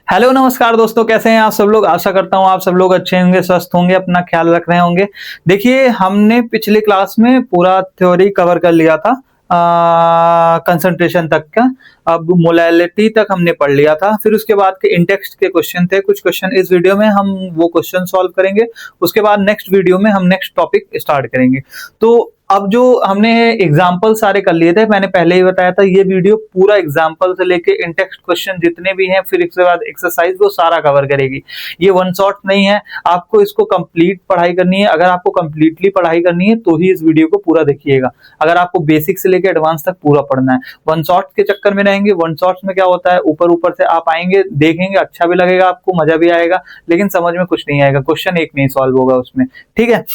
Hello नमस्कार दोस्तों, कैसे हैं आप सब लोग। आशा करता हूँ आप सब लोग अच्छे होंगे, स्वस्थ होंगे, अपना ख्याल रख रहे होंगे। देखिए, हमने पिछले क्लास में पूरा थ्योरी कवर कर लिया था, कंसंट्रेशन तक का। अब मोलैलिटी तक हमने पढ़ लिया था। फिर उसके बाद के इंटेक्स्ट के क्वेश्चन थे, कुछ क्वेश्चन इस वीडियो में हम वो क्वेश्चन सॉल्व करेंगे। उसके बाद नेक्स्ट वीडियो में हम नेक्स्ट टॉपिक स्टार्ट करेंगे। तो अब जो हमने एग्जाम्पल सारे कर लिए थे, मैंने पहले ही बताया था, ये वीडियो पूरा एग्जाम्पल से लेके इंटेक्स्ट क्वेश्चन जितने भी हैं, फिर इसके बाद एक्सरसाइज, वो सारा कवर करेगी। ये वन शॉट नहीं है, आपको इसको कंप्लीट पढ़ाई करनी है। अगर आपको कंप्लीटली पढ़ाई करनी है तो ही इस वीडियो को पूरा देखिएगा। अगर आपको बेसिक से लेके एडवांस तक पूरा पढ़ना है, वन शॉट के चक्कर में रहेंगे। वन शॉट्स में क्या होता है, ऊपर ऊपर से आप आएंगे, देखेंगे, अच्छा भी लगेगा, आपको मजा भी आएगा, लेकिन समझ में कुछ नहीं आएगा, क्वेश्चन एक नहीं सॉल्व होगा उसमें। ठीक है,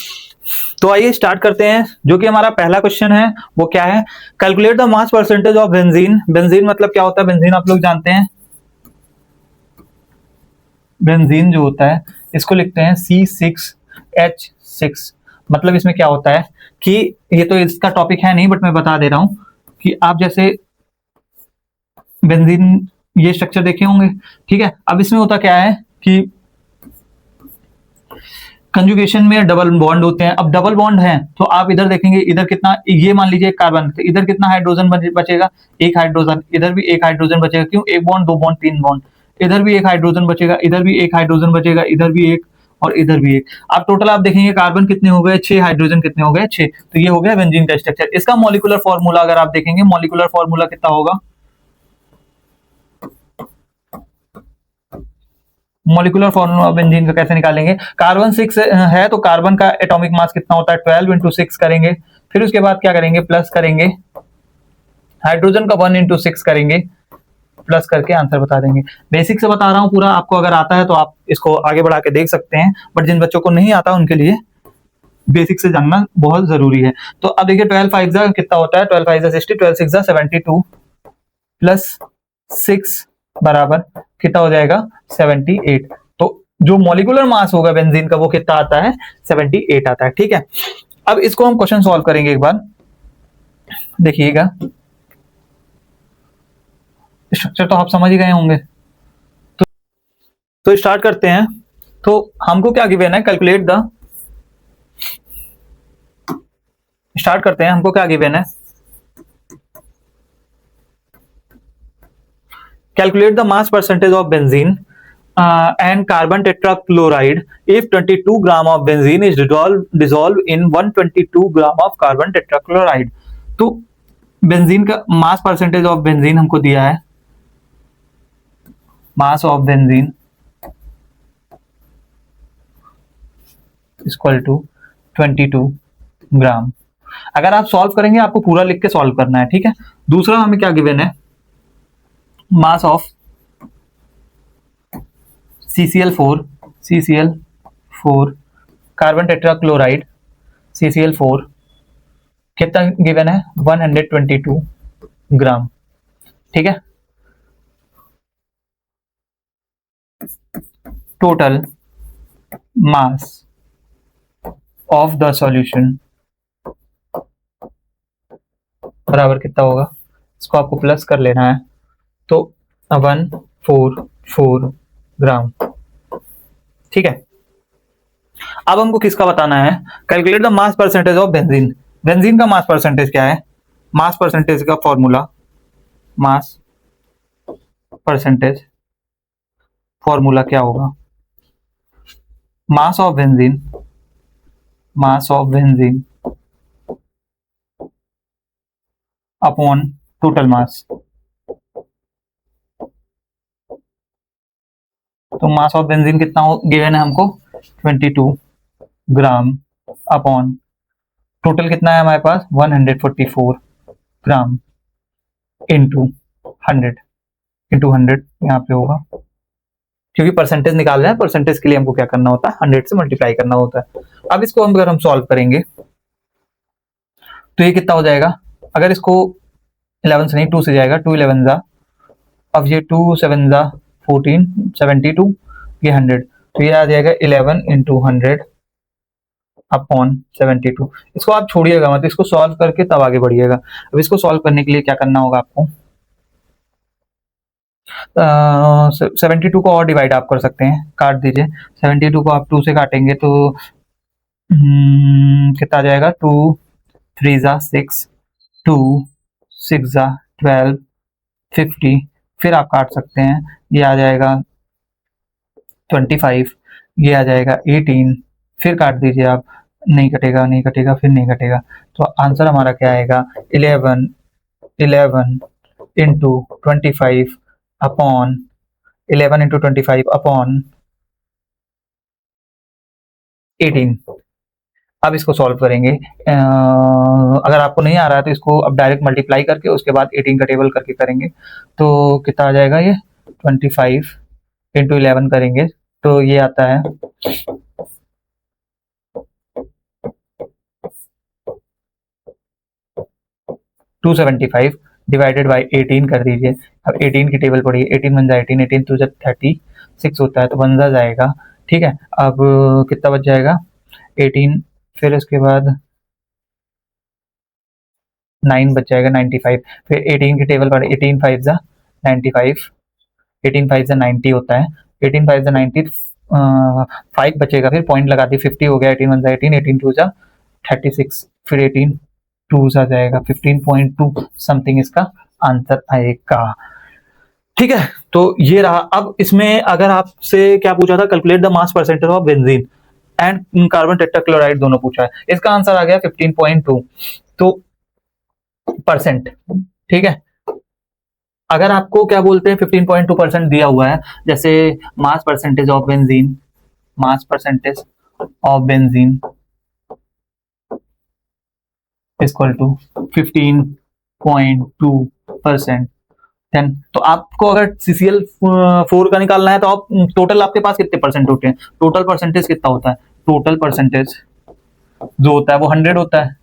तो आइए स्टार्ट करते हैं। जो कि हमारा पहला क्वेश्चन है वो क्या है, calculate the mass percentage of benzene. Benzene मतलब क्या होता है, बेंजीन आप लोग जानते हैं। बेंजीन जो होता है इसको लिखते हैं C6H6। मतलब इसमें क्या होता है कि ये तो इसका टॉपिक है नहीं, बट मैं बता दे रहा हूं कि आप जैसे बेंजीन ये स्ट्रक्चर देखे होंगे। ठीक है, अब इसमें होता क्या है कि कंजुगेशन में डबल बॉन्ड होते हैं। अब डबल बॉन्ड है तो आप इधर देखेंगे, इधर कितना, ये मान लीजिए कार्बन, तो इधर कितना हाइड्रोजन बचेगा, एक हाइड्रोजन, इधर भी एक हाइड्रोजन बचेगा। क्यों, एक बॉन्ड, दो बॉन्ड, तीन बॉन्ड, इधर भी एक हाइड्रोजन बचेगा, इधर भी एक हाइड्रोजन बचेगा, इधर भी एक और इधर भी एक। आप टोटल आप देखेंगे कार्बन कितने हो गए, 6, हाइड्रोजन कितने हो गए, 6। तो ये हो गया बेंजीन का स्ट्रक्चर। इसका मॉलिक्यूलर फॉर्मूला अगर आप देखेंगे, मॉलिक्यूलर फॉर्मूला कितना होगा, मॉलिक्यूलर फॉर्मूला बेंजीन का कैसे निकालेंगे। कार्बन 6 है तो कार्बन का एटॉमिक मास कितना होता है, 12 इंटू 6 करेंगे। फिर उसके बाद क्या करेंगे, प्लस करेंगे, हाइड्रोजन का 1 इंटू 6 करेंगे, प्लस करके आंसर बता देंगे। बेसिक से बता रहा हूं पूरा, आपको अगर आता है तो आप इसको आगे बढ़ा के देख सकते हैं, बट जिन बच्चों को नहीं आता उनके लिए बेसिक से जानना बहुत जरूरी है। तो अब देखिए 12 5 जा कितना होता है, 12 5 जा 60, 12 6 जा 72 प्लस 6 बराबर कितना हो जाएगा, 78। तो जो मॉलिक्यूलर मास होगा बेंजीन का वो कितना आता है, 78 आता है। ठीक है, अब इसको हम क्वेश्चन सॉल्व करेंगे एक बार, देखिएगा। स्ट्रक्चर तो आप समझ ही गए होंगे, तो स्टार्ट करते हैं। तो हमको क्या गिवन है, कैलकुलेट द, स्टार्ट करते हैं। हमको क्या गिवन है, calculate the mass percentage of benzene and carbon tetrachloride if 22 gram of benzene is dissolved in 122 gram of carbon tetrachloride। तो बेंजीन का मास परसेंटेज ऑफ बेंजीन हमको दिया है, mass of benzene equal to 22 gram. अगर आप solve करेंगे, आपको पूरा लिख के सॉल्व करना है। ठीक है, दूसरा हमें क्या गिवन है, mass of CCl4 carbon tetrachloride CCl4 कितना गिवन है, 122 ग्राम। ठीक है, total mass of the solution बराबर कितना होगा, इसको आपको प्लस कर लेना है, तो 144 ग्राम। ठीक है, अब हमको किसका बताना है, calculate the mass percentage of benzene. Benzene का मास परसेंटेज क्या है, मास परसेंटेज का फॉर्मूला, मास परसेंटेज फॉर्मूला क्या होगा, मास of benzene, mass of benzene upon total मास। तो मास ऑफ बेंजीन कितना गिवन है हमको, 22 ग्राम अपॉन टोटल कितना है हमारे पास, 144 ग्राम इंटू 100 यहाँ पे होगा, क्योंकि परसेंटेज निकाल रहे हैं, परसेंटेज के लिए हमको क्या करना होता है, 100 से मल्टीप्लाई करना होता है। अब इसको हम अगर हम सॉल्व करेंगे तो ये कितना हो जाएगा, अगर इसको 11 से नहीं 2 से जाएगा, 2 11 जा, अब ये 2 7 जा 14, 72, ये 100, तो ये आ जाएगा 11 इंटू 100 अपॉन 72। इसको आप छोड़िएगा मत, इसको सॉल्व करके तब आगे बढ़िएगा। अब इसको सॉल्व करने के लिए क्या करना होगा आपको, 72 को और डिवाइड आप कर सकते हैं, काट दीजिए। 72 को आप 2 से काटेंगे तो कितना आ जाएगा, 2 3 जा 6, 2 6 जा 12, 50, फिर आप काट सकते हैं, ये आ जाएगा 25, ये आ जाएगा 18, फिर काट दीजिए आप, नहीं कटेगा नहीं कटेगा फिर नहीं कटेगा, तो आंसर हमारा क्या आएगा, 11 इंटू 25 अपॉन 11 इंटू 25 अपॉन 18। अब इसको सॉल्व करेंगे, अगर आपको नहीं आ रहा है तो इसको अब डायरेक्ट मल्टीप्लाई करके उसके बाद 18 का टेबल करके करेंगे, तो कितना आ जाएगा, ये 25 इंटू 11 करेंगे तो ये आता है 275 डिवाइडेड बाई 18 कर दीजिए। अब 18 की टेबल पड़ी, 18 बन जाए 18, 18 तो जब 36 होता है तो बन जाएगा, ठीक है। अब कितना बच जाएगा, 18, फिर उसके बाद 9 बच जाएगा 95, फिर 18 की टेबल पर 18 5 जा 95, 18 5 जा 90 होता है, 18 5 जा 90, 5 बचेगा, फिर पॉइंट लगा दी, 50 हो गया, 18 1 जा 18, 18 2 जा 36, फिर 18 2 आ जाएगा 15.2 समथिंग इसका आंसर आएगा, ठीक है। तो ये रहा। अब इसमें अगर आपसे क्या पूछा था, calculate the mass percentage of benzene and carbon tetrachloride दोनों पूछा है, इसका आंसर आ गया 15.2 तो परसेंट, ठीक है। अगर आपको क्या बोलते हैं 15.2% दिया हुआ है, जैसे mass percentage of benzene, mass percentage of benzene equal to 15.2%, then तो आपको अगर CCl4 का निकालना है तो आप टोटल आपके पास कितने परसेंट होते हैं, टोटल परसेंटेज कितना होता है, टोटल परसेंटेज जो होता है वो 100 होता है,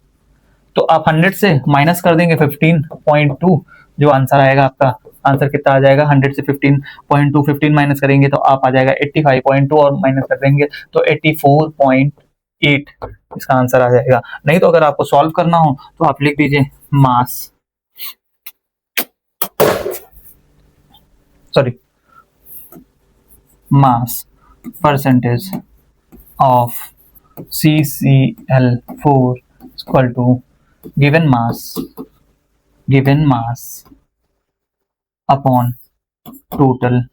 तो आप 100 से माइनस कर देंगे 15.2, जो आंसर आएगा आपका, आंसर कितना आ जाएगा, 100 से 15.2, 15 माइनस करेंगे तो आप आ जाएगा 85.2 और माइनस कर देंगे तो 84.8 इसका आंसर आ जाएगा। नहीं तो अगर आपको सॉल्व करना हो तो आप लिख दीजिए mass, sorry mass percentage of CCl4 equal to given mass upon total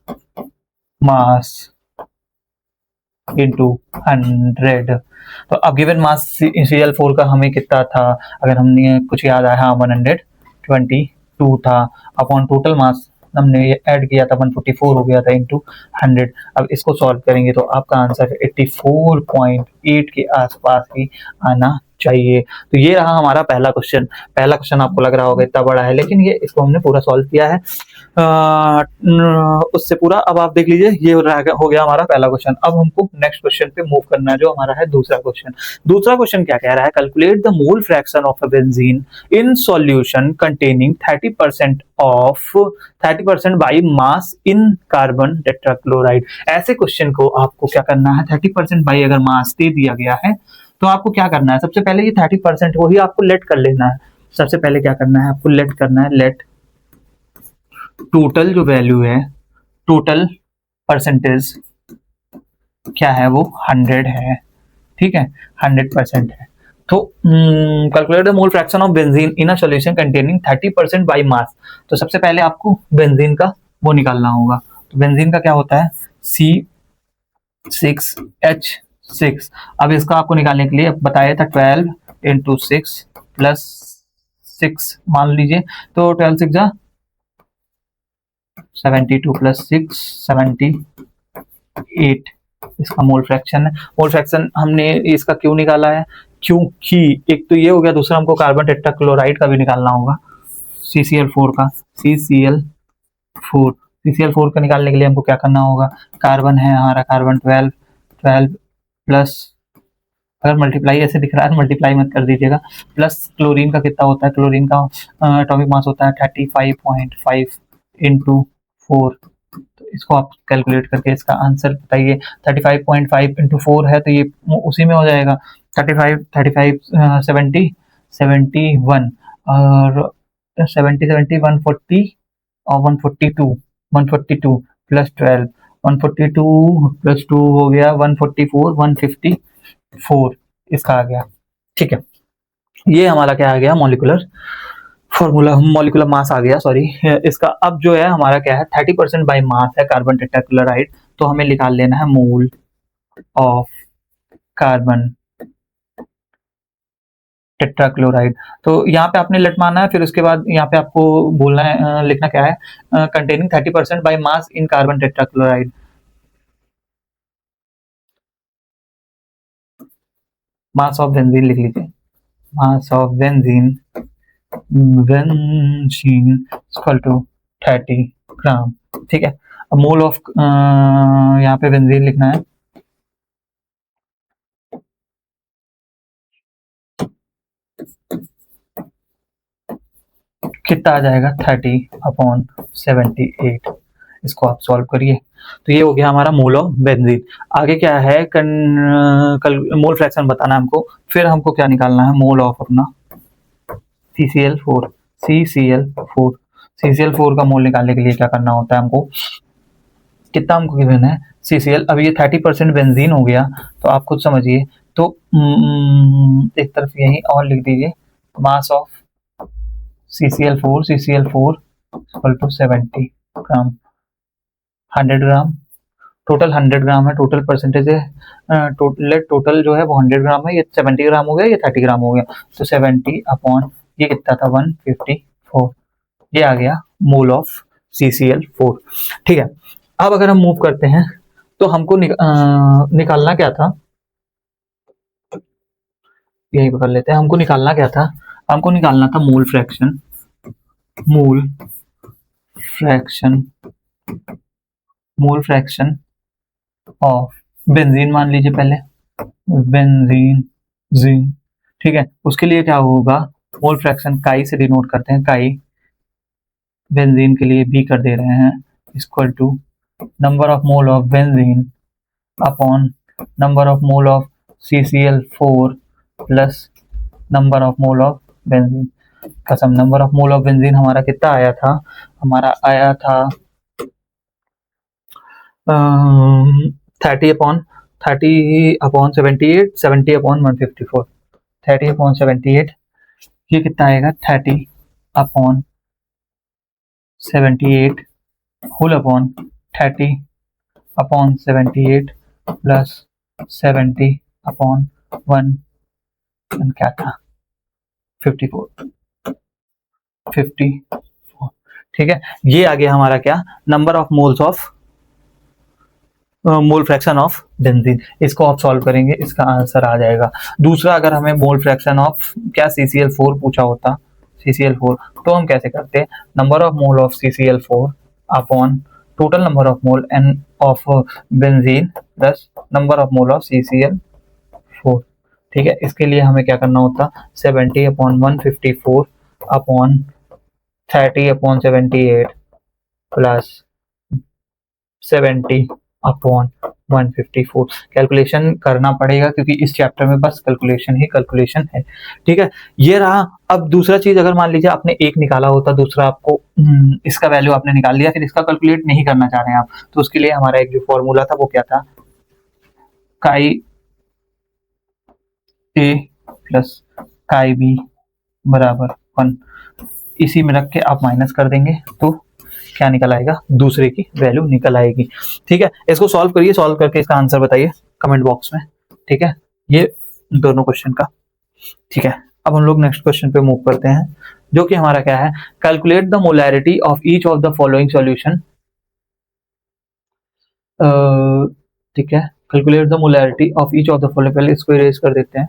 mass into 100। तो अब गिवन मास CCl4 का हमें कितना था, अगर हमने कुछ याद आया, हाँ 122 था, अपॉन टोटल मास हमने ऐड किया था 144 हो गया था इंटू 100। अब इसको सॉल्व करेंगे तो आपका आंसर 84.8 के आसपास ही आना चाहिए। तो ये रहा हमारा पहला क्वेश्चन। पहला क्वेश्चन आपको लग रहा होगा इतना बड़ा है, लेकिन ये इसको हमने पूरा सॉल्व किया है उससे पूरा। अब आप देख लीजिए, ये हो गया हमारा पहला क्वेश्चन। अब हमको नेक्स्ट क्वेश्चन पे मूव करना है, जो हमारा है दूसरा क्वेश्चन। दूसरा क्वेश्चन क्या कह रहा है, calculate the mole fraction of a benzene in solution containing 30% by mass in carbon tetrachloride. ऐसे क्वेश्चन को आपको क्या करना है, 30% बाई अगर मास दे दिया गया है तो आपको क्या करना है, सबसे पहले ये 30% वही आपको लेट कर लेना है। सबसे पहले क्या करना है, आपको लेट करना है, लेट टोटल जो वैल्यू है, टोटल परसेंटेज क्या है, वो 100 है, ठीक है, 100% है। तो calculate the mole fraction of benzene in a solution containing 30% by mass. तो सबसे पहले आपको बेंजीन का वो निकालना होगा। तो बेंजीन का क्या होता है, C6H6। अब इसका आपको निकालने के लिए बताया था 12 इंटू 6 प्लस 6 मान लीजिए, तो 12 6 जा 72 प्लस 6 78 इसका मोल फ्रैक्शन है। मोल फ्रैक्शन हमने इसका क्यों निकाला है, क्योंकि एक तो ये हो गया, दूसरा हमको कार्बन टेट्राक्लोराइड का भी निकालना होगा, CCl4 का। CCl4 का निकालने के लिए हमको क्या करना होगा, कार्बन है हमारा, कार्बन 12 प्लस, अगर मल्टीप्लाई ऐसे दिख रहा है मल्टीप्लाई मत कर दीजिएगा, प्लस क्लोरीन का कितना होता है, क्लोरीन का एटॉमिक मास होता है 35.5 इंटू 4। तो इसको आप कैलकुलेट करके इसका आंसर बताइए। 35.5 इंटू 4 है तो ये उसी में हो जाएगा 35 70 71 और 70 140 और 142 142 प्लस 12, 142 प्लस 2 हो गया 144, 154 इसका आ गया। ठीक है, ये हमारा क्या आ गया, मॉलिक्यूलर फॉर्मूला, मॉलिक्यूलर मास आ गया, सॉरी। इसका अब जो है हमारा क्या है, 30% बाय मास है कार्बन टेट्राक्लोराइड, तो हमें निकाल लेना है मोल ऑफ कार्बन टेट्राक्लोराइड। तो यहाँ पे आपने लेट मारना है, फिर उसके बाद यहाँ पे आपको बोलना है, लिखना क्या है, containing 30% by mass in carbon tetrachloride. Mass of benzene लिख लीजिए, mass of benzene, benzene equal to 30 gram. ठीक है, अब मोल ऑफ यहाँ पे बेंजीन लिखना है, कितना आ जाएगा 30/78। इसको आप सॉल्व करिए, तो ये हो गया हमारा मोल ऑफ बेंजीन। आगे क्या है, कल मोल फ्रैक्शन बताना है हमको, फिर हमको क्या निकालना है, मोल ऑफ अपना CCl4, CCl4, CCl4 का मोल निकालने के लिए क्या करना होता है हमको, कितना हमको गिवन है CCl, अब ये 30% बेंजीन हो गया, तो आप खुद समझिए। तो एक तरफ यही और लिख दीजिए, mass of CCl4 equal to 70 gram, 100 gram, total 100 gram है, टोटल परसेंटेज है, टोटल जो है वो 100 ग्राम है, ये 70 ग्राम हो गया, ये 30 ग्राम हो गया, तो 70 अपॉन ये कितना था 154, ये आ गया मोल ऑफ CCl4। ठीक है, अब अगर हम मूव करते हैं तो हमको निकालना क्या था, यही पकड़ लेते हैं, हमको निकालना क्या था, हमको निकालना था mole fraction, mole fraction, mole fraction of benzene मान लीजिए पहले, बेंजीन जीन। ठीक है, उसके लिए क्या होगा, मोल फ्रैक्शन काई से डिनोट करते हैं, काई बेंजीन के लिए बी कर दे रहे हैं, equal to number of mole of benzene upon number of mole of CCl4 plus number of mole of benzene. कसम, number of mole of benzene हमारा कितना आया था, हमारा आया था 30/78, 70/154, 30/78, ये कितना आएगा 30/78 होल अपॉन 30/78 प्लस 70/1 क्या था 54। ठीक है, ये आ गया हमारा क्या, number of moles of mole fraction of benzene. इसको आप सॉल्व करेंगे, इसका आंसर आ जाएगा। दूसरा, अगर हमें मोल फ्रैक्शन ऑफ क्या CCl4 पूछा होता, CCl4, तो हम कैसे करते, number of mole of CCl4 upon total number of mole n of benzene plus number of mole of CCl4। ठीक है, इसके लिए हमें क्या करना होता, 70/154 अपॉन 30/78 प्लस 70/154। कैलकुलेशन करना पड़ेगा क्योंकि इस चैप्टर में बस कैलकुलेशन ही कैलकुलेशन है। ठीक है, ये रहा। अब दूसरा चीज, अगर मान लीजिए आपने एक निकाला होता, दूसरा आपको इसका वैल्यू आपने निकाल लिया, फिर इसका कैलकुलेट नहीं करना चाह रहे हैं आप, तो उसके लिए हमारा एक जो फॉर्मूला था वो क्या था, काई ए प्लस काई बी बराबर 1। इसी में रख के आप माइनस कर देंगे तो क्या निकल आएगा, दूसरे की वैल्यू निकल आएगी। ठीक है, इसको सॉल्व करिए, सॉल्व करके इसका आंसर बताइए कमेंट बॉक्स में। ठीक है, ये दोनों क्वेश्चन का। ठीक है, अब हम लोग नेक्स्ट क्वेश्चन पे मूव करते हैं, जो कि हमारा क्या है, calculate the molarity of each of the following solution. ठीक है, calculate the molarity of each of the following, पहले इसको इरेज कर देते हैं।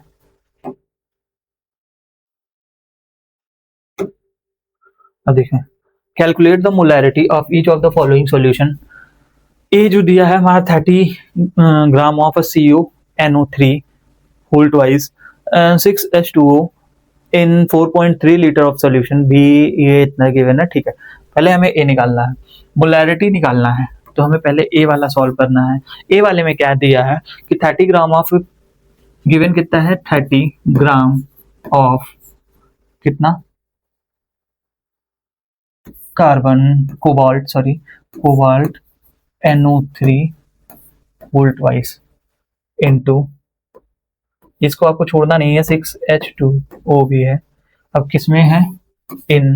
अब देखें, calculate the molarity of each of the following solution. A जो दिया है हमारा 30 gram of CuNO3 whole twice 6H2O in 4.3 litre of solution. B ये इतना गिवन है। ठीक है, पहले हमें ए निकालना है, मोलैरिटी निकालना है, तो हमें पहले ए वाला सॉल्व करना है। ए वाले में क्या दिया है कि 30 ग्राम ऑफ, गिवन कितना है 30 ग्राम ऑफ कितना carbon cobalt, sorry cobalt NO3 volt wise into, इसको आपको छोड़ना नहीं है, 6H2O भी है। अब किसमें है, इन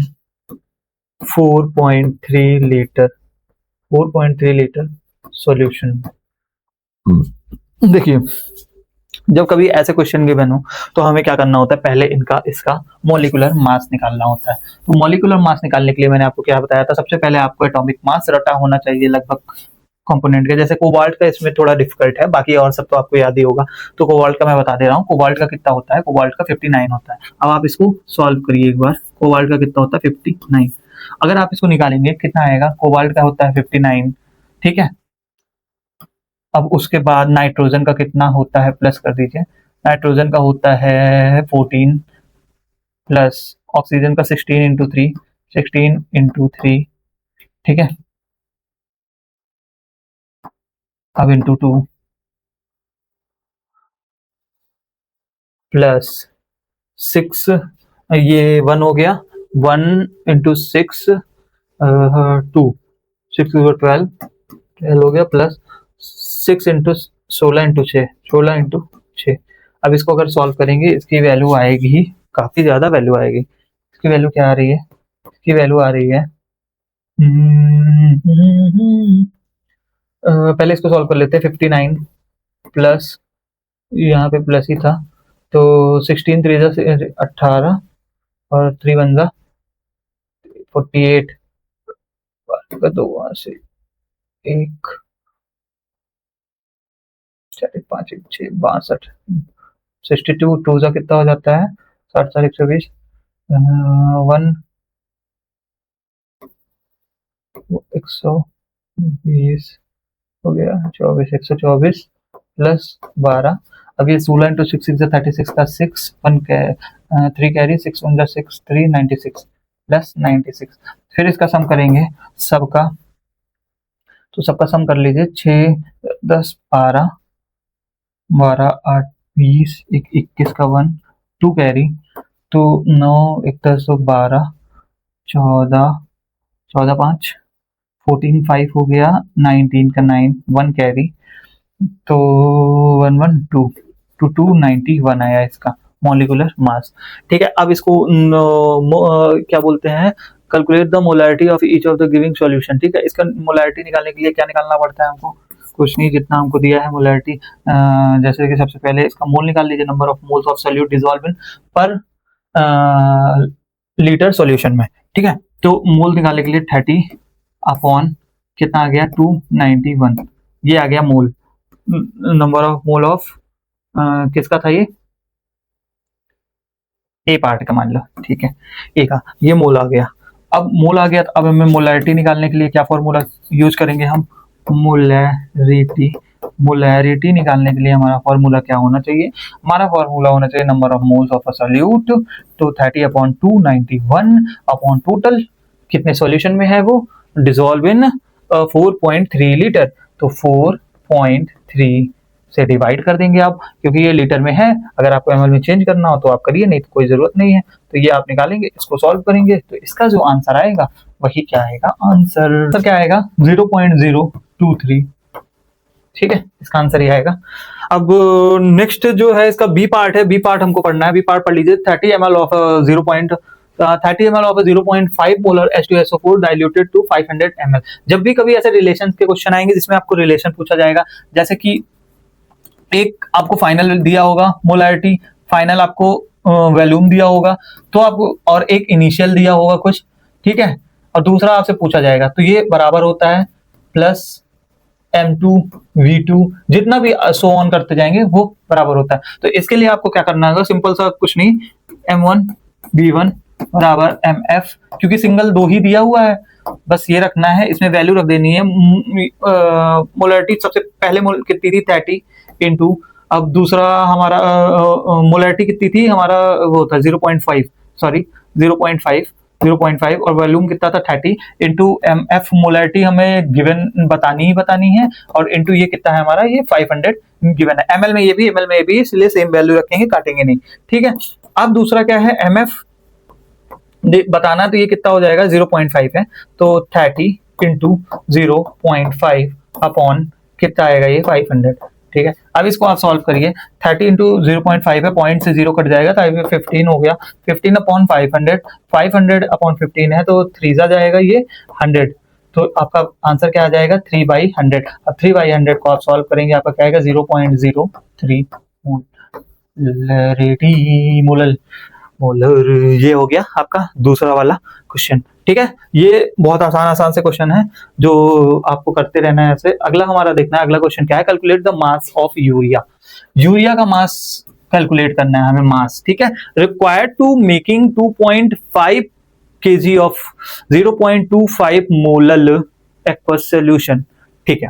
4.3 लीटर, 4.3 लीटर सॉल्यूशन। देखिए जब कभी ऐसे क्वेश्चन गिवन हो तो हमें क्या करना होता है, पहले इनका इसका मॉलिक्यूलर मास निकालना होता है। तो मॉलिक्यूलर मास निकालने के लिए मैंने आपको क्या बताया था, सबसे पहले आपको एटॉमिक मास रटा होना चाहिए लगभग कंपोनेंट के। जैसे कोबाल्ट का इसमें थोड़ा डिफिकल्ट है, बाकी और सब तो आपको याद ही होगा। तो कोबाल्ट का मैं बता दे रहा हूँ, कोबाल्ट का कितना होता है, कोबाल्ट का 59 होता है। अब आप इसको सॉल्व करिए एक बार, कोबाल्ट का कितना होता है 59। अगर आप इसको निकालेंगे कितना आएगा, कोबाल्ट का होता है 59, ठीक है। अब उसके बाद नाइट्रोजन का कितना होता है, प्लस कर दीजिए, नाइट्रोजन का होता है 14 प्लस ऑक्सीजन का 16 इंटू 3, 16 इंटू 3, ठीक है। अब इंटू 2 प्लस 6, ये 1 हो गया, 1 इंटू 6 2, 6 12 हो गया, प्लस 6 इंटू 16 इंटू 6, 16 इंटू 6। अब इसको अगर सॉल्व करेंगे इसकी वैल्यू आएगी, काफी ज्यादा वैल्यू आएगी। इसकी वैल्यू क्या आ रही है, इसकी वैल्यू आ रही है पहले इसको सॉल्व कर लेते हैं। 59 प्लस, यहाँ पे प्लस ही था, तो 16 3 18 और 3 1 48, दो वहां से, एक 4 5 1 6 62, 62 टू सा कितना हो जाता है, 60 4 120, 1 120 हो गया, 24 124 प्लस 12। अब ये 16 इंटू 6 6 36 का 6 1 3 कैरी, 6 1 6 3 96 प्लस 96। फिर इसका सम करेंगे सबका, तो सबका सम कर लीजिए, 6 10 12 12 8 20 21 का 1 2 कैरी, तो 9 1 10 12 14 14 5 14 5 हो गया, 19 का 9 1 कैरी, तो 1 1 2 2 2 91 आया इसका मॉलिक्यूलर मास, ठीक है। अब इसको क्या बोलते हैं, calculate the molarity of each of the giving solution, ठीक है। इसका मोलैरिटी निकालने के लिए क्या निकालना पड़ता है हमको, कुछ नहीं, जितना हमको दिया है मोलैरिटी, जैसे कि सबसे पहले इसका मोल निकाल लीजिए, number of moles of solute dissolve in पर लीटर सॉल्यूशन में, ठीक है। तो मोल निकालने के लिए 30 अपॉन कितना आ गया 291, ये आ गया मोल, नंबर ऑफ मोल ऑफ किसका था, ये ए पार्ट का मान लो, ठीक है, ए का ये मोल आ गया। अब मोल आ गया, तो अब हमें मोलैरिटी निकालने के लिए क्या फॉर्मूला यूज करेंगे हम, मोलैरिटी। मोलैरिटी निकालने के लिए हमारा फॉर्मूला क्या होना चाहिए, हमारा फॉर्मूला होना चाहिए number of moles of a solute, तो 30 अपॉन 291 अपॉन टोटल कितने सॉल्यूशन में है वो, डिसॉल्व इन 4.3 लीटर, तो 4.3 से डिवाइड कर देंगे आप, क्योंकि ये लीटर में है, अगर आपको एमएल में चेंज करना हो तो आप करिए, नहीं तो कोई जरूरत नहीं है। तो ये आप निकालेंगे, इसको सॉल्व करेंगे, तो इसका जो आंसर आएगा वही क्या आएगा, आंसर तो क्या आएगा 0.023, ठीक है, इसका आंसर ये आएगा। अब नेक्स्ट जो है इसका बी पार्ट है, बी पार्ट हमको पढ़ना है, बी पार्ट पढ़ लीजिए। 30 ml of 30 ml of 0.5 molar H2SO4 diluted to 500 ml। जब भी कभी ऐसे रिलेशन के क्वेश्चन आएंगे जिसमें आपको रिलेशन पूछा जाएगा, जैसे कि एक आपको फाइनल दिया होगा मोलैरिटी, फाइनल आपको वॉल्यूम दिया होगा, तो आपको, और एक इनिशियल दिया होगा कुछ, ठीक है, और दूसरा आपसे पूछा जाएगा, तो ये बराबर होता है प्लस M2 V2, जितना भी सो ऑन करते जाएंगे वो बराबर होता है। तो इसके लिए आपको क्या करना होगा, सिंपल सा कुछ नहीं, M1 V1 बराबर MF, क्योंकि सिंगल 2 ही दिया हुआ है, बस ये रखना है, इसमें वैल्यू रख देनी है। मोलैरिटी सबसे पहले कितनी थी 30 इंटू, अब दूसरा हमारा मोलैरिटी कितनी थी, हमारा वो था 0.5, सॉरी 0.5 और वॉल्यूम कितना था 30 इंटू MF, मोलैरिटी हमें गिवन बतानी है, और इंटू ये कितना है हमारा, ये 500 गिवन है। ML में ये भी, ML में ये भी, इसलिए सेम वैल्यू रखेंगे, काटेंगे नहीं, ठीक है। अब दूसरा क्या है MF बताना, तो ये कितना हो जाएगा 0.5 है, तो 30 इंटू 0.5 अपॉन कितना आएगा ये 500। ठीक है, अब इसको आप सॉल्व करिए। 30 इंटू 0.5 है, पॉइंट से 0 कट जाएगा तो ये 15 हो गया। 15 अपॉन 500, 500 अपॉन 15 है तो 3 आ जाएगा ये 100। तो आपका आंसर क्या आ जाएगा 3/100। अब 3/100 को आप सॉल्व करेंगे, आपका क्या आएगा 0.03 मोलर। मोलर ये हो गया आपका दूसरा वाला क्वेश्चन। ठीक है, ये बहुत आसान आसान से क्वेश्चन है जो आपको करते रहना है ऐसे। अगला हमारा देखना है, अगला क्वेश्चन क्या है, calculate the mass of urea. Urea का मास कैलकुलेट करना है हमें, मास। ठीक है, required to making 2.5 kg of 0.25 molal aqueous solution. ठीक है,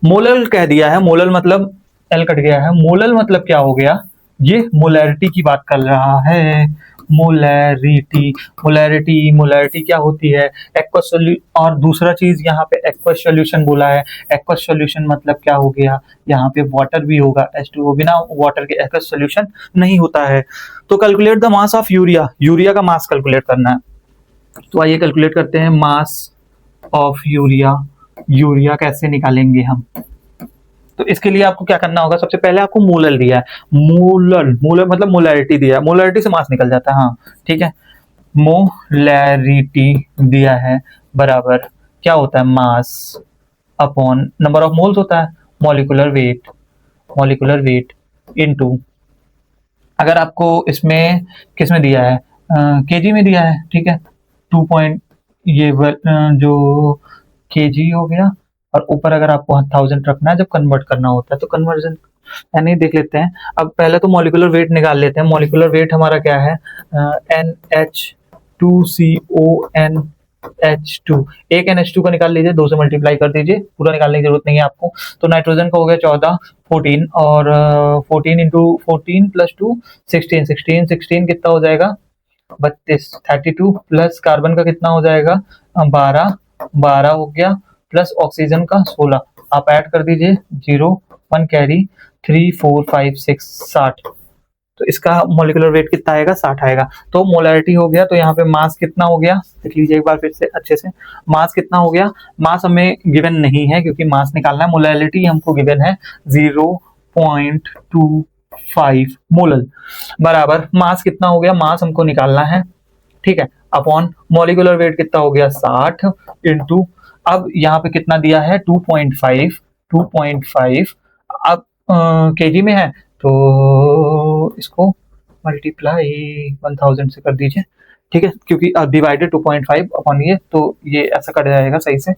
मोलल कह दिया है, मोलल मतलब एल कट गया है, मोलल मतलब क्या हो गया, ये मोलैरिटी की बात कर रहा है। मोलैरिटी, मोलैरिटी, मोलैरिटी क्या होती है, एक्वस सोल्यूशन। और दूसरा चीज यहाँ पे एक्वस सोल्यूशन बोला है। एक्वस सोल्यूशन मतलब क्या हो गया, यहाँ पे वाटर भी होगा, H2O, बिना वाटर के एक्वस सोल्यूशन नहीं होता है। तो calculate the mass of urea, urea का मास कैलकुलेट करना है। तो आइए कैलकुलेट करते हैं मास ऑफ यूरिया। यूरिया कैसे निकालेंगे हम, तो इसके लिए आपको क्या करना होगा, सबसे पहले आपको मोलल दिया है, मोलल, मोलल मतलब मोलैरिटी दिया है, मोलैरिटी से मास निकल जाता है। हाँ ठीक है, मोलैरिटी दिया है बराबर क्या होता है, mass upon number of moles होता है, molecular weight, molecular weight into, अगर आपको इसमें किस में दिया है, केजी में दिया है। ठीक है, 2 पॉइंट ये जो केजी हो गया, और ऊपर अगर आपको 1000 रखना है जब कन्वर्ट करना होता है तो कन्वर्जन यानी देख लेते हैं। अब पहले तो मॉलिक्यूलर वेट निकाल लेते हैं। मॉलिक्यूलर वेट हमारा क्या है, NH2CONH2, एक NH2 का निकाल लीजिए, 2 से मल्टीप्लाई कर दीजिए, पूरा निकालने की जरूरत नहीं है आपको। तो नाइट्रोजन का हो गया 14, 14 और 14 इंटू 14 प्लस 2 16, 16 16 कितना हो जाएगा 32, 32 प्लस कार्बन का कितना हो जाएगा 12, 12 हो गया, प्लस ऑक्सीजन का 16, आप ऐड कर दीजिए 0 1 कैरी 3 4 5 6 60। तो इसका मॉलिक्यूलर वेट कितना आएगा 60 आएगा। तो मोलैरिटी हो गया, तो यहाँ पे मास कितना हो गया देख लीजिए एक बार फिर से अच्छे से, मास कितना हो गया, मास हमें गिवन नहीं है क्योंकि मास निकालना है, मोलैरिटी हमको गिवन है 0.25 मोलल बराबर मास कितना हो गया, मास हमको निकालना है। ठीक है, अपॉन मॉलिक्यूलर वेट कितना हो गया 60 इंटू, अब यहाँ पे कितना दिया है 2.5, 2.5 अब केजी में है तो इसको मल्टीप्लाई 1000 से कर दीजिए। ठीक है, क्योंकि डिवाइडेड 2.5 अपॉन ये, तो ये ऐसा कट जाएगा सही से।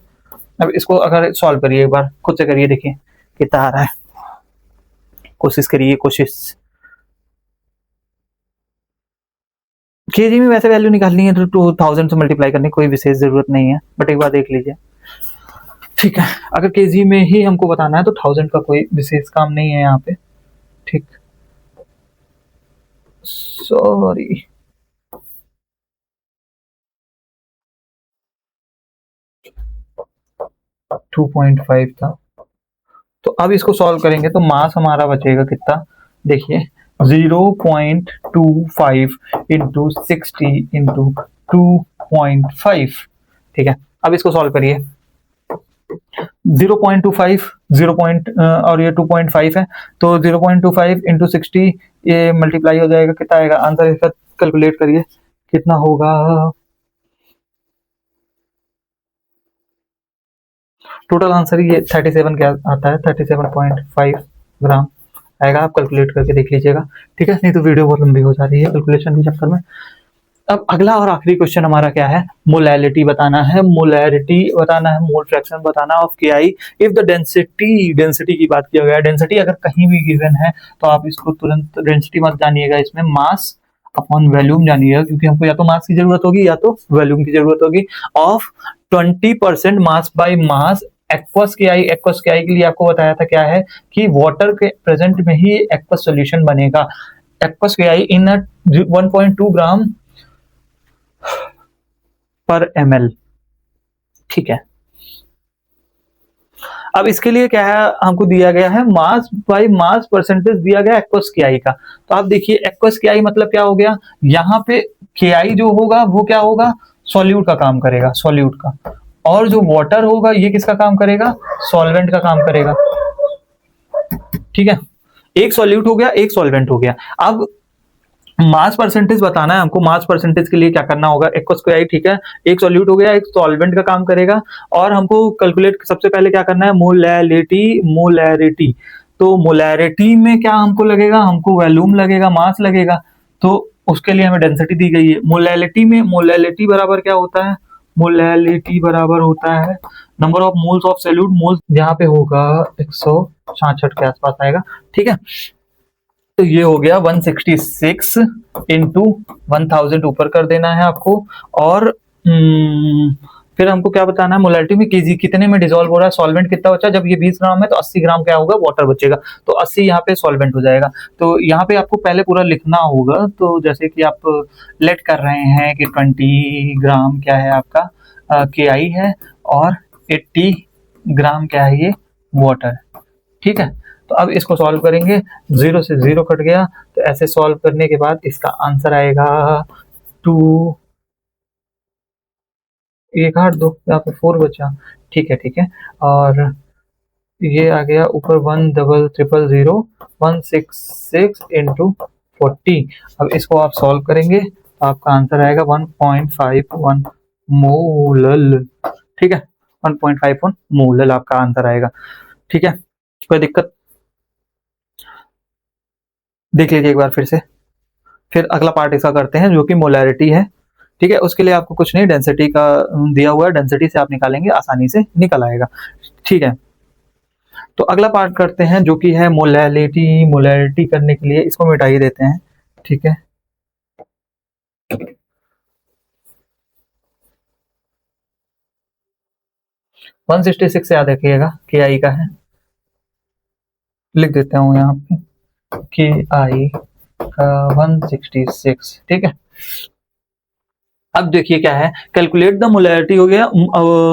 अब इसको अगर सॉल्व करिए एक बार खुद से करिए, देखिए कितना आ रहा है, कोशिश करिए कोशिश। केजी में वैसे वैल्यू निकालनी है तो 2000 से मल्टीप्लाई करने की कोई विशेष जरूरत नहीं है, बट एक बार देख लीजिए। ठीक है, अगर केजी में ही हमको बताना है तो 1000 का कोई विशेष काम नहीं है यहाँ पे। ठीक, सॉरी, टू 2.5 था। तो अब इसको सॉल्व करेंगे तो मास हमारा बचेगा कितना, देखिए 0.25 इंटू 60 इंटू 2.5। ठीक है, अब इसको सॉल्व करिए। 0.25 0 और ये 2.5 है, तो 0.25 इंटू 60 ये मल्टीप्लाई हो जाएगा, कितना आएगा आंसर इसका, कैलकुलेट करिए कितना होगा। टोटल आंसर ये 37 क्या आता है, 37.5 ग्राम आएगा, आप कैलकुलेट करके देख लीजिएगा। ठीक है, नहीं तो वीडियो बहुत लंबी हो जा रही है कैलकुलेशन के चक्कर में। अब अगला और आखिरी क्वेश्चन हमारा क्या है, मोलैलिटी बताना है, मोलैरिटी बताना है, मोल फ्रैक्शन बताना of KI if the density, density की बात किया गया, डेंसिटी अगर कहीं भी गिवन है तो आप इसको तुरंत डेंसिटी मत जानिएगा, इसमें मास अपॉन वॉल्यूम जानिएगा, क्योंकि हमको या तो मास की जरूरत होगी या तो वॉल्यूम की जरूरत होगी। Of 20% mass by mass aqueous KI, aqueous KI के लिए आपको बताया था क्या है कि वाटर के प्रेजेंट में ही एक्वस सॉल्यूशन बनेगा। एक्वस KI इन 1.2 ग्राम पर ml। ठीक है, अब इसके लिए क्या है, हमको दिया गया है मास बाय मास परसेंटेज दिया गया एक्वस KI का। तो आप देखिए एक्वस KI मतलब क्या हो गया, यहाँ पे KI जो होगा वो क्या होगा, सॉल्यूट का काम करेगा, सॉल्यूट का, और जो वाटर होगा ये किसका काम करेगा, सॉल्वेंट का काम करेगा। ठीक है, एक सॉल्यूट हो गया, एक सॉल्वेंट हो गया। अब मास परसेंटेज बताना है हमको। मास परसेंटेज के लिए क्या करना होगा, एक्वस को आई, ठीक है, एक सॉल्यूट हो गया, एक सॉल्वेंट का काम करेगा। और हमको कैलकुलेट सबसे पहले क्या करना है, मोलैरिटी। मोलैरिटी, तो मोलैरिटी में क्या हमको लगेगा, हमको वॉल्यूम लगेगा, मास लगेगा। तो उसके लिए हमें डेंसिटी दी गई है। मोलैलिटी में मोलैलिटी बराबर क्या होता है, मोलैलिटी बराबर होता है number of moles of solute. Moles यहाँ पे होगा 166 के आसपास आएगा। ठीक है, तो ये हो गया 166 इंटू 1000 ऊपर कर देना है आपको। और फिर हमको क्या बताना है, मोलैलिटी में केजी कितने में डिसॉल्व हो रहा है, सॉल्वेंट कितना बचा। जब ये 20 ग्राम है तो 80 ग्राम क्या होगा, वाटर बचेगा। तो 80 यहाँ पे सॉल्वेंट हो जाएगा। तो यहाँ पे आपको पहले पूरा लिखना होगा। तो जैसे कि आप लेट कर रहे हैं कि 20 ग्राम क्या है आपका KI है, और 80 ग्राम क्या है ये वाटर। ठीक है, तो अब इसको सॉल्व करेंगे, 0 से 0 कट गया। तो ऐसे सॉल्व करने के बाद इसका आंसर आएगा 2, 1 8 2, यहाँ पे 4 बचा। ठीक है, ठीक है, और ये आ गया ऊपर 10000 166 इंटू 40। अब इसको आप सॉल्व करेंगे तो आपका आंसर आएगा 1.51 मोलल। ठीक है, 1.51 मोलल आपका आंसर आएगा। ठीक है, कोई दिक्कत, देख लीजिए एक बार फिर से। फिर अगला पार्ट इसका करते हैं जो कि मोलैरिटी है। ठीक है, उसके लिए आपको कुछ नहीं, डेंसिटी का दिया हुआ है, डेंसिटी से आप निकालेंगे, आसानी से निकल आएगा। ठीक है, तो अगला पार्ट करते हैं जो कि है मोलैलिटी। मोलैलिटी करने के लिए इसको मिटा ही देते हैं। ठीक है, वन 166 याद रखिएगा, KI का है, लिख देता हूँ यहाँ पे KI का 166। ठीक है, अब देखिए क्या है, कैलकुलेट द मोलैरिटी हो गया,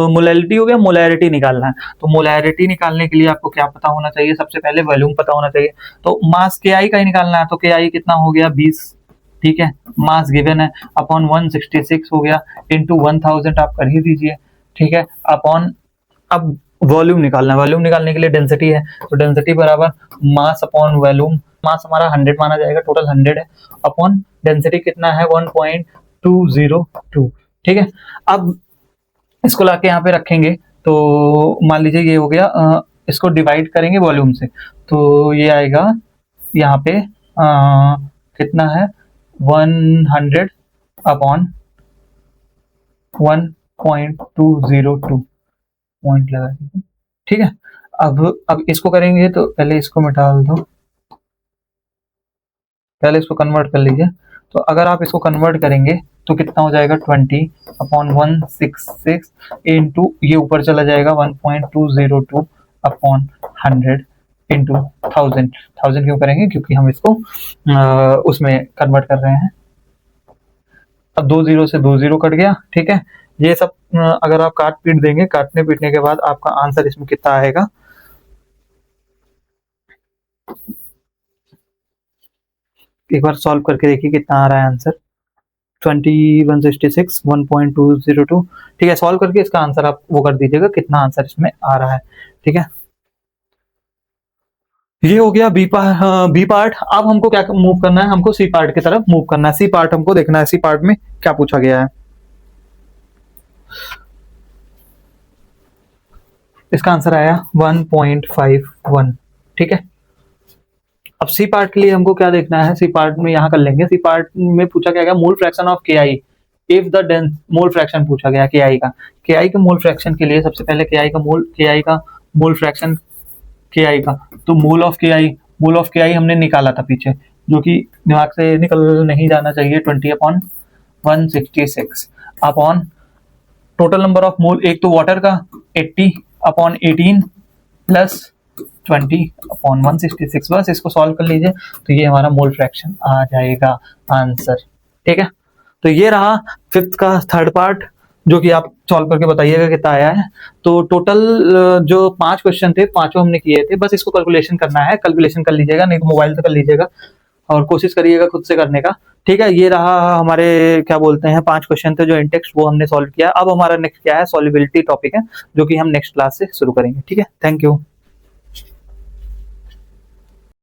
मोलैलिटी हो गया, मोलैरिटी निकालना है। तो मोलैरिटी निकालने के लिए आपको क्या पता होना चाहिए, सबसे पहले वॉल्यूम पता होना चाहिए। तो मास KI का ही निकालना है। तो KI कितना हो गया, 20। ठीक है, मास गिवन है, अपॉन 166 हो गया, इंटू 1000 आप कर ही दीजिए। ठीक है, अपॉन, अब वॉल्यूम निकालना है। वॉल्यूम निकालने के लिए डेंसिटी है, तो डेंसिटी बराबर मास अपॉन वॉल्यूम। मास हमारा 100 माना जाएगा, टोटल 100 है, अपॉन डेंसिटी कितना है 1.202। ठीक है, अब इसको लाके यहाँ पे रखेंगे तो मान लीजिए ये हो गया, इसको डिवाइड करेंगे वॉल्यूम से, तो ये आएगा यहाँ पे कितना है 100 अपॉन 1.202 पॉइंट लगा दीजिए। ठीक है, अब इसको करेंगे तो पहले इसको मिटा दो, पहले इसको कन्वर्ट कर लीजिए। तो अगर आप इसको कन्वर्ट करेंगे तो कितना हो जाएगा 20 अपॉन 166 इंटू ये ऊपर चला जाएगा 1.202 अपॉन 100 इंटू 1000। 1000 क्यों करेंगे, क्योंकि हम इसको उसमें कन्वर्ट कर रहे हैं। अब 2 0 से 2 0 कट गया। ठीक है, ये सब अगर आप काट पीट देंगे, काटने पीटने के बाद आपका आंसर इसमें कितना आएगा, एक बार सॉल्व करके देखिए कितना आ रहा है आंसर। 20 166 1.202। ठीक है, सॉल्व करके इसका आंसर आप वो कर दीजिएगा कितना आंसर इसमें आ रहा है। ठीक है, ये हो गया बी पार्ट। अब हमको क्या मूव करना है, हमको सी पार्ट की तरफ मूव करना है। सी पार्ट हमको देखना है, सी पार्ट में क्या पूछा गया है। इसका आंसर आया 1.51। ठीक है, अब सी पार्ट के लिए हमको क्या देखना है, सी पार्ट में यहाँ कर लेंगे। सी पार्ट में पूछा गया mole fraction of KI if the dense, mole fraction पूछा गया KI का। KI के मोल फ्रैक्शन के लिए सबसे पहले KI का मोल फ्रैक्शन KI का, तो मोल ऑफ KI हमने निकाला था पीछे, जो कि दिमाग से निकल नहीं जाना चाहिए। 20 upon 166 upon total number of मोल, एक तो वाटर का 80 अपॉन 18 प्लस 20 अपॉन 166। बस इसको सॉल्व कर लीजिए तो ये हमारा मोल फ्रैक्शन आ जाएगा आंसर। ठीक है, तो ये रहा फिफ्थ का थर्ड पार्ट, जो कि आप सॉल्व करके बताइएगा कितना आया है। तो टोटल जो 5 क्वेश्चन थे, पांचों हमने किए थे। बस इसको कैलकुलेशन करना है, कैलकुलेशन कर लीजिएगा, नहीं तो मोबाइल से कर लीजिएगा। और कोशिश करिएगा खुद से करने का। ठीक है, ये रहा हमारे क्या बोलते हैं 5 क्वेश्चन थे जो इन टेक्स्ट, वो हमने सॉल्व किया। अब हमारा नेक्स्ट क्या है, सॉल्युबिलिटी टॉपिक है, जो कि हम नेक्स्ट क्लास से शुरू करेंगे। ठीक है, थैंक यू।